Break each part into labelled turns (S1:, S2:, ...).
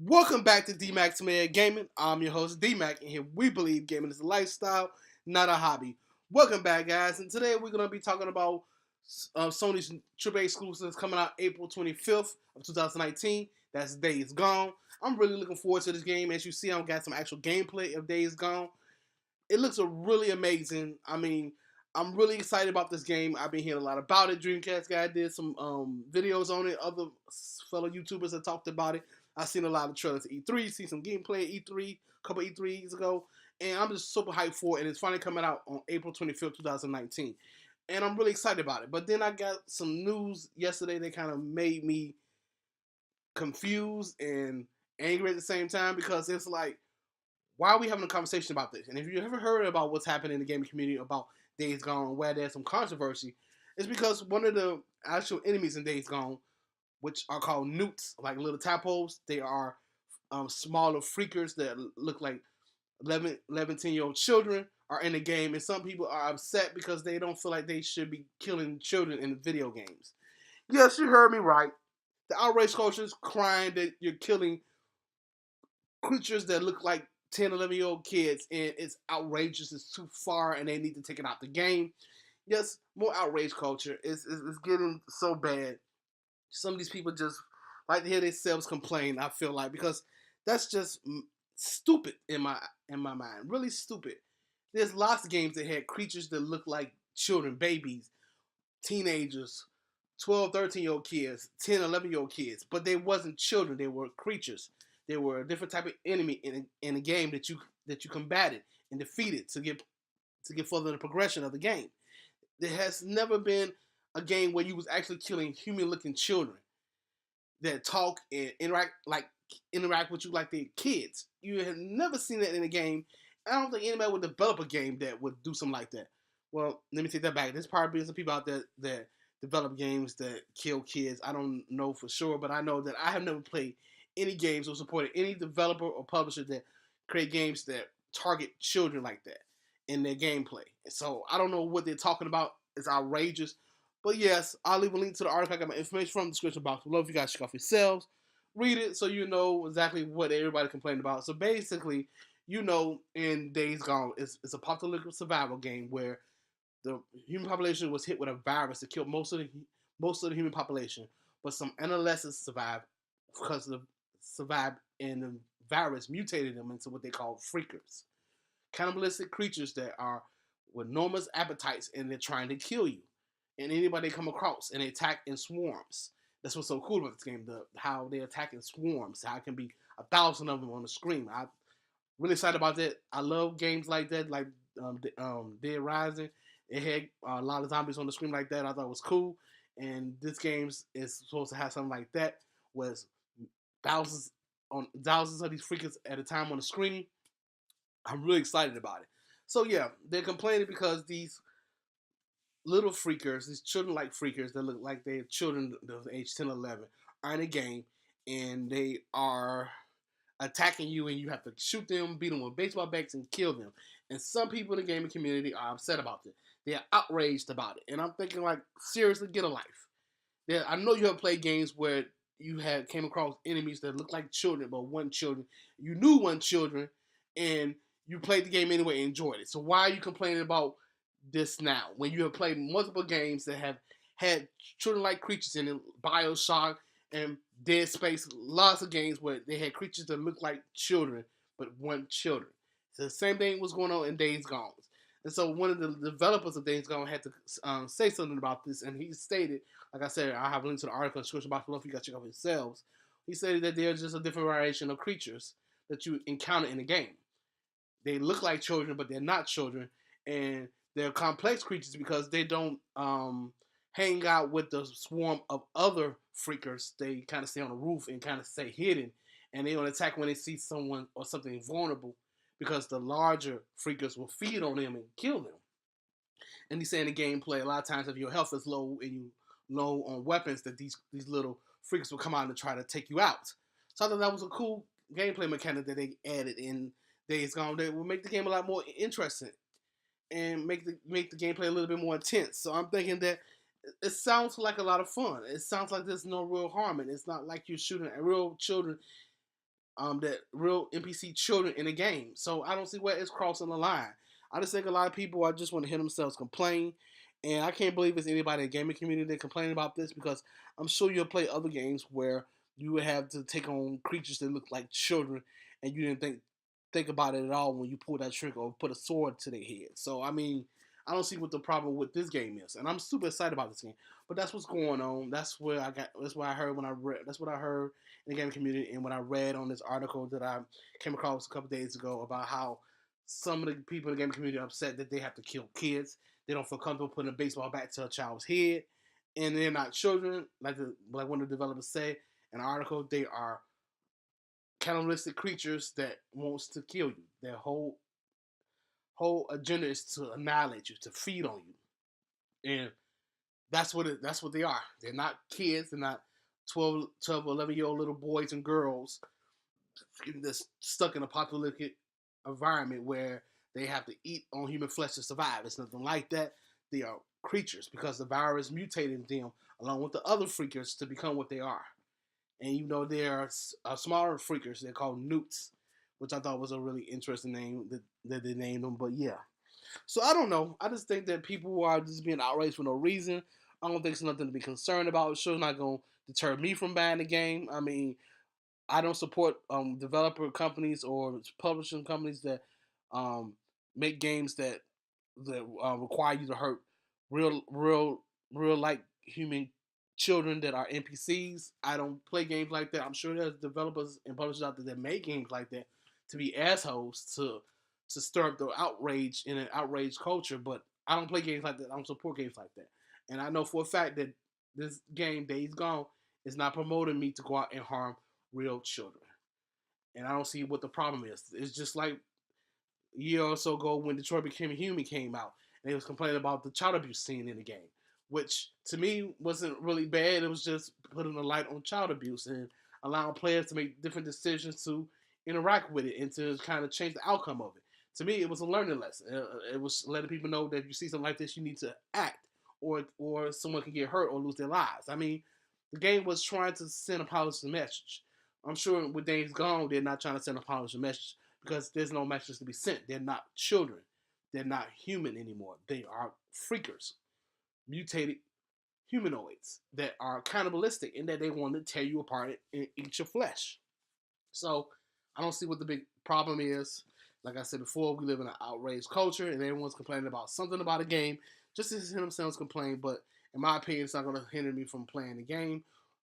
S1: Welcome back to Dmac Mad Gaming. I'm your host Dmac, and here we believe gaming is a lifestyle, not a hobby. Welcome back, guys. And today we're gonna be talking about Sony's AAA exclusives coming out April 25th of 2019. That's Days Gone. I'm really looking forward to this game. As you see, I've got some actual gameplay of Days Gone. It looks really amazing. I mean, I'm really excited about this game. I've been hearing a lot about it. Dreamcast guy did some videos on it. Other fellow YouTubers have talked about it. I've seen a lot of trailers at E3, see some gameplay at E3, a couple E3s ago, and I'm just super hyped for it. And it's finally coming out on April 25th, 2019. And I'm really excited about it. But then I got some news yesterday that kind of made me confused and angry at the same time because it's like, why are we having a conversation about this? And if you ever heard about what's happening in the gaming community about Days Gone, where there's some controversy, it's because one of the actual enemies in Days Gone, which are called newts, like little tadpoles, they are smaller freakers that look like 10-year-old children are in the game. And some people are upset because they don't feel like they should be killing children in video games. Yes, you heard me right. The outrage culture is crying that you're killing creatures that look like 10, 11-year-old kids, and it's outrageous. It's too far, and they need to take it out the game. Yes, more outrage culture. It's getting so bad. Some of these people just like to hear themselves complain. I feel like because that's just stupid in my mind. Really stupid. There's lots of games that had creatures that look like children, babies, teenagers, 12, 13-year-old kids, 10, 11-year-old kids, but they wasn't children. They were creatures. They were a different type of enemy in a game that you combated and defeated to get further in the progression of the game. There has never been a game where you was actually killing human-looking children that talk and interact with you like they're kids. You have never seen that in a game. I don't think anybody would develop a game that would do something like that. Well, let me take that back. There's probably some people out there that develop games that kill kids. I don't know for sure, but I know that I have never played any games or supported any developer or publisher that create games that target children like that in their gameplay. And so I don't know what they're talking about. It's outrageous. But yes, I'll leave a link to the article. I got my information from the description box below if you guys check off yourselves. Read it so you know exactly what everybody complained about. So basically, in Days Gone, it's a apocalyptic survival game where the human population was hit with a virus that killed most of the human population, but some adolescents survived because of survived, and the virus mutated them into what they call freakers, cannibalistic creatures that are with enormous appetites, and they're trying to kill you and anybody they come across, and they attack in swarms. That's what's so cool about this game, how they attack in swarms, how it can be 1,000 of them on the screen. I'm really excited about that. I love games like that, like Dead Rising. It had a lot of zombies on the screen like that. I thought it was cool. And this game is supposed to have something like that, was thousands of these freakers at a time on the screen. I'm really excited about it. So yeah, they're complaining because these little freakers, these children-like freakers that look like they're children of age 10, 11, are in a game, and they are attacking you, and you have to shoot them, beat them with baseball bats, and kill them. And some people in the gaming community are upset about it. They're outraged about it. And I'm thinking, like, seriously, get a life. I know you have played games where you had came across enemies that look like children, but weren't children. You knew weren't children, and you played the game anyway and enjoyed it. So why are you complaining about this now when you have played multiple games that have had children-like creatures in it? BioShock and Dead Space, lots of games where they had creatures that looked like children but weren't children. So the same thing was going on in Days Gone. And so one of the developers of Days Gone had to say something about this, and he stated, like I said, I have a link to the article in the description box below if you guys check out yourselves. He said that there's just a different variation of creatures that you encounter in the game. They look like children, but they're not children, and they're complex creatures because they don't hang out with the swarm of other freakers. They kind of stay on the roof and kind of stay hidden, and they don't attack when they see someone or something vulnerable because the larger freakers will feed on them and kill them. And he's saying the gameplay, a lot of times if your health is low and you low on weapons, that these little freaks will come out and try to take you out. So I thought that was a cool gameplay mechanic that they added in Days Gone that will make the game a lot more interesting and make the gameplay a little bit more intense. So I'm thinking that it sounds like a lot of fun. It sounds like there's no real harm, and it's not like you're shooting at real children that real NPC children in the game. So I don't see where it's crossing the line. I just think a lot of people are just want to hear themselves complain, and I can't believe it's anybody in the gaming community that complaining about this, because I'm sure you'll play other games where you would have to take on creatures that look like children, and you didn't think about it at all when you pull that trigger or put a sword to their head. So I mean, I don't see what the problem with this game is, and I'm super excited about this game. But that's what's going on. That's where I got. That's what I heard when I read. That's what I heard in the gaming community, and when I read on this article that I came across a couple days ago about how some of the people in the gaming community are upset that they have to kill kids. They don't feel comfortable putting a baseball bat to a child's head, and they're not children. Like one of the developers said in an article, they are cannibalistic creatures that wants to kill you. Their whole agenda is to annihilate you, to feed on you, and that's what they are. They're not kids. They're not 12 or 11-year-old little boys and girls that's stuck in a apocalyptic environment where they have to eat on human flesh to survive. It's nothing like that. They are creatures because the virus mutated them along with the other freakers to become what they are. And you know, there are smaller freakers. They're called newts, which I thought was a really interesting name that they named them. But yeah, so I don't know. I just think that people are just being outraged for no reason. I don't think it's nothing to be concerned about. It's sure not going to deter me from buying the game. I mean, I don't support developer companies or publishing companies that um, make games that require you to hurt real, real, real like human children that are NPCs. I don't play games like that. I'm sure there's developers and publishers out there that make games like that to be assholes to stir up the outrage in an outraged culture. But I don't play games like that. I don't support games like that. And I know for a fact that this game, Days Gone, is not promoting me to go out and harm real children. And I don't see what the problem is. It's just like a year or so ago when Detroit Became Human came out, and they was complaining about the child abuse scene in the game, which to me wasn't really bad. It was just putting a light on child abuse and allowing players to make different decisions to interact with it and to kind of change the outcome of it. To me, it was a learning lesson. It was letting people know that if you see something like this, you need to act, or someone can get hurt or lose their lives. I mean, the game was trying to send a positive message. I'm sure with Days Gone, they're not trying to send a positive message because there's no message to be sent. They're not children. They're not human anymore. They are freakers, mutated humanoids that are cannibalistic in that they want to tear you apart and eat your flesh. So I don't see what the big problem is. Like I said before, we live in an outraged culture and everyone's complaining about something about a game just to hear themselves complain. But in my opinion, it's not going to hinder me from playing the game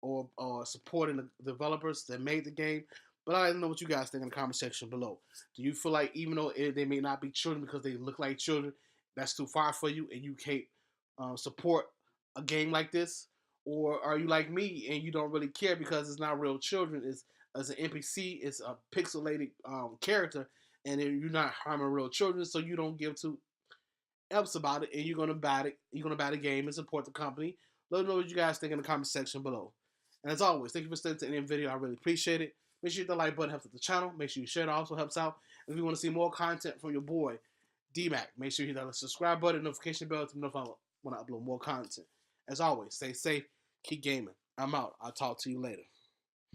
S1: or supporting the developers that made the game. But I don't know what you guys think in the comment section below. Do you feel like even though they may not be children because they look like children, that's too far for you and you can't support a game like this? Or are you like me and you don't really care because it's not real children? It's as an NPC, it's a pixelated character, and you're not harming real children, so you don't give two else about it, and you're gonna buy it. You're gonna buy the game and support the company. Let me know what you guys think in the comment section below. And as always, thank you for staying to the end of the video. I really appreciate it. Make sure you hit the like button, helps with the channel. Make sure you share it, also helps out. And if you want to see more content from your boy, Dmac, make sure you hit that subscribe button, notification bell to notify when I upload more content. As always, stay safe, keep gaming. I'm out. I'll talk to you later.